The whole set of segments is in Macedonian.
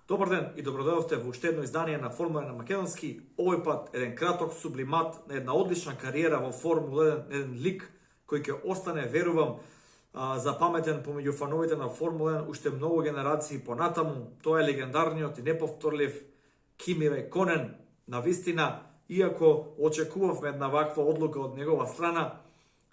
Добар ден и добродојавте во уште едно издание на Формула 1 на македонски. Овој пат еден краток сублимат на една одлична кариера во Формула 1, еден лик кој ќе остане, верувам, запаметен помеѓу фановите на Формула 1 уште многу генерации понатаму. Тоа е легендарниот и неповторлив Кими Раиконен. Навистина, иако очекувавме една ваква одлука од негова страна,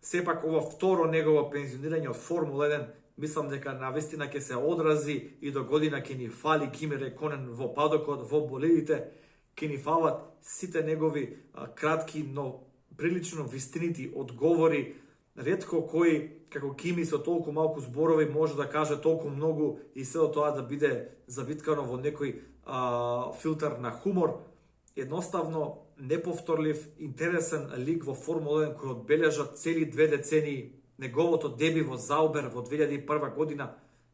сепак ова второ негово пензионирање од Формула 1, мислам дека навистина ќе се одрази и до година ќе ни фали Кими Раиконен во падокот, во болидите, ќе ни фалат сите негови кратки, но прилично вистинити одговори. Ретко кој, како Кими, со толку малку зборови може да каже толку многу и село тоа да биде завиткано во некој филтер на хумор. Едноставно, неповторлив, интересен лик во Формула 1 кој одбележа цели 2 децении. Неговото деби во Заубер во 2001 година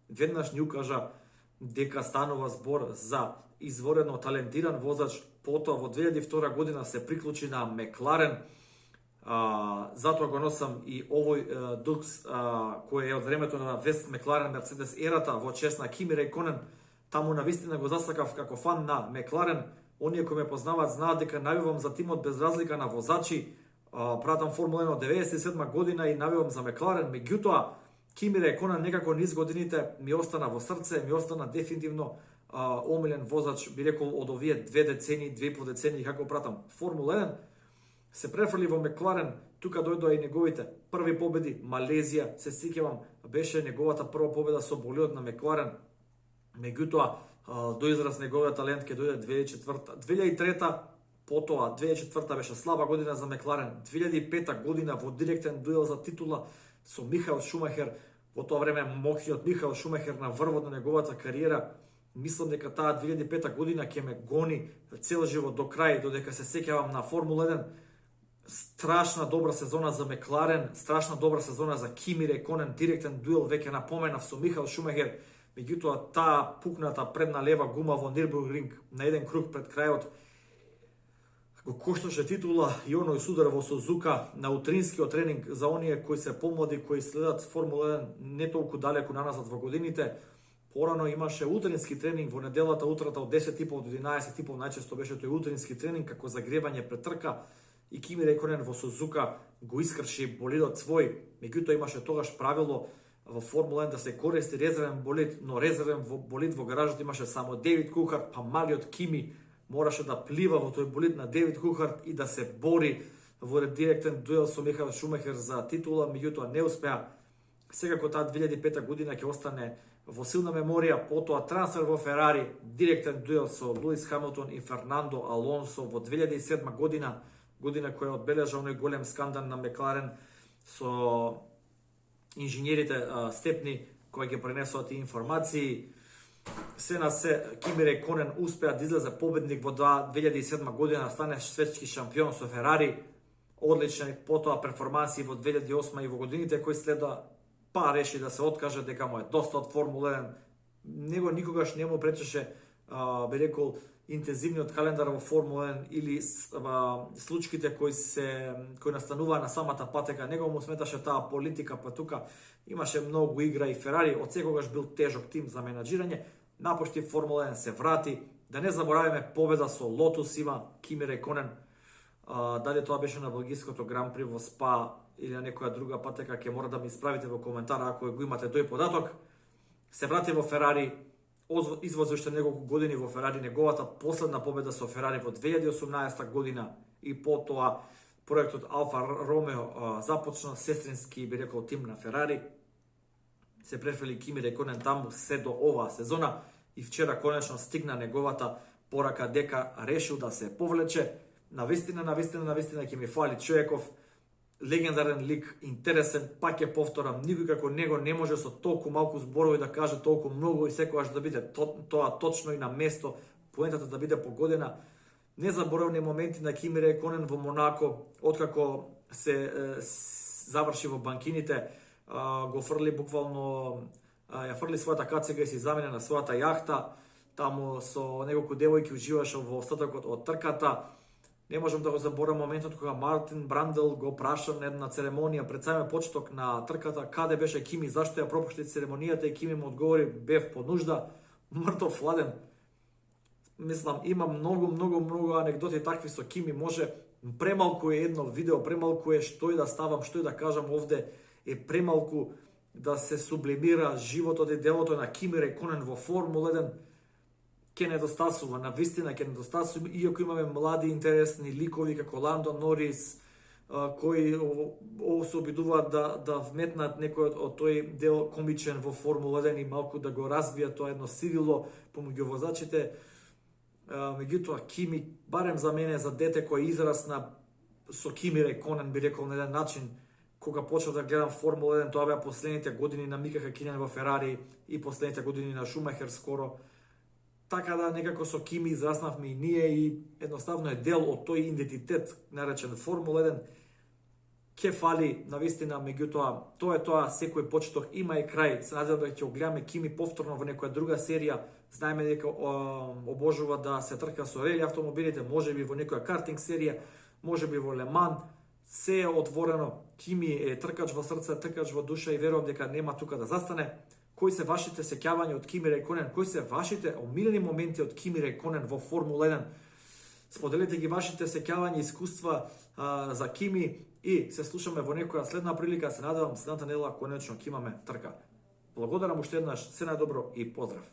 веднаш ни укажа дека станува збор за изворено талентиран возач. Потоа во 2002 година се приклучи на Мекларен. Затоа го носам и овој Дукс кој е од времето на Вест Мекларен Мерцедес ерата во чест на Кими Раиконен. Таму навистина го засакав како фан на Мекларен. Оние кои ме познаваат знаат дека навивам за тимот без разлика на возачи. Пратам Формула 1 од 97 година и навивам за Мекларен. Меѓутоа, Кими Раиконен некако низ годините ми остана во срце, ми остана дефинитивно омилен возач, би рекол, од овие 2 децении, 2,5 децении како пратам Формула 1. Се префрли во Мекларен, тука дојдоа и неговите први победи. Малезија, се сеќавам, беше неговата прва победа со болидот на Мекларен. Меѓутоа, до израз неговиот талент ќе дојде 2004, 2003, потоа 2004 беше слаба година за Мекларен, 2005 година во директен дуел за титула со Михаел Шумахер, во тоа време моќниот Михаел Шумахер на врвот на неговата кариера. Мислам дека таа 2005 година ќе ме гони цел живот до крај, додека се сеќавам на Формула 1. Страшна добра сезона за Мекларен, страшна добра сезона за Кими Раиконен, директен дуел, веќе напоменав, со Михаел Шумахер. Меѓутоа, таа пукната предна лева гума во Нирбургринг на еден круг пред крајот го кошташе титула и оној судар во Сузука на утринскиот тренинг. За оние кои се помлади, кои следат Формула 1 не толку далеку наназад во годините, порано имаше утрински тренинг во неделата утрата од 10:30 до 11:30, најчесто беше тој утрински тренинг како загревање пред трка, и Кими Раиконен во Сузука го искрши болидот свој. Меѓутоа, имаше тогаш правило во Формула 1 да се користи резервен болид, но резервен болид во гаражот имаше само Девид Кулхарт, па малиот Кими мораше да плива во тој болид на Девид Кулхарт и да се бори во директен дуел со Михаел Шумахер за титула, меѓутоа не успеа. Секако таа 2005 година ќе остане во силна меморија. Потоа трансфер во Ферари, директен дуел со Луис Хамилтон и Фернандо Алонсо во 2007 година, година која одбележа оној голем скандал на Мекларен со инженерите Степни кои ќе пренесуваат информации. Се на се, Кими Раиконен успеа да излезе победник во 2007 година, стане светски шампион со Ферари. Одлични потоа перформанси во 2008 и во годините кои следа, па реши да се откаже, дека му е доста од Формула 1. Него никогаш не му пречеше, би рекол, интензивниот календар во Формула 1 или случките кои настануваа на самата патека. Него му сметаше таа политика, па тука имаше многу игра и Ферари од секогаш бил тежок тим за менаџирање. Напушти Формула 1, се врати. Да не забораваме победа со Лотус има Кими Раиконен. Дали тоа беше на белгиското Гран При во Спа или на некоја друга патека, ќе мора да ми исправите во коментар ако го имате тој податок. Се врати во Ферари, извози уште неколку години во Ферари, неговата последна победа со Ферари во 2018 година и потоа проектот Алфа Ромео започна, сестрински, би рекол, тим на Ферари. Се префрли Кими Раиконен таму се до оваа сезона и вчера конечно стигна неговата порака дека решил да се повлече. Навистина ќе ми фали човеков, легендарен лик, интересен, пак ќе повторам, никој како него не може со толку малку зборови да каже толку многу и секогаш да биде тоа точно и на место, поентата да биде погодена. Незаборавни моменти на Кими Раиконен во Монако, откако се заврши во банкините, го фрли буквално, ја фрли својата кацега и се замена на својата јахта, таму со неколку девојки уживаше во остатокот од трката. Не можам да го заборавам моментот кога Мартин Брандел го праша на една церемонија пред самиот почеток на трката, каде беше Кими, зашто ја пропушти церемонијата, и Кими му одговори: бев по нужда, мртов ладен. мислам, има многу анекдоти такви со Кими, може премалку е едно видео, премалку е што и да ставам, што и да кажам овде, е премалку да се сублимира животот и делото на Кими Рэйконен во Формула 1. Ке недостасува, на вистина ке недостасува, иако имаме млади интересни ликови како Ландо Норис, кои се обидуваат да вметнат некој од тој дел комичен во Формула 1 и малку да го развијат тоа едно сивило помеѓу возачите. Меѓутоа Кими, барем за мене, за дете кој израсна со Кими Рэйконен, би рекол на еден начин, кога почнав да гледам Формула 1, тоа беа последните години на Мика Хакинен во Ферари и последните години на Шумахер скоро. Така да некако со Кими израснавме и ние и едноставно е дел од тој идентитет наречен Формула 1. Ке фали навистина, меѓутоа тоа е тоа, секој почеток има и крај. Се надевам да ќе огледаме Кими повторно во некоја друга серија. Знаеме дека обожува да се трка со рели автомобилите, можеби во некоја картинг серија, можеби во Леман. Се е отворено. Кими е тркач во срце, тркач во душа и верувам дека нема тука да застане. Кои се вашите сеќавања од Кими Рэйконен? Кои се вашите омилени моменти од Кими Рэйконен во Формула 1? Споделете ги вашите сеќавања и искуства за Кими и се слушаме во некоја следна прилика. Се надевам следната недела конечно ќе имаме трка. Благодарам уште еднаш, се најдобро и поздрав!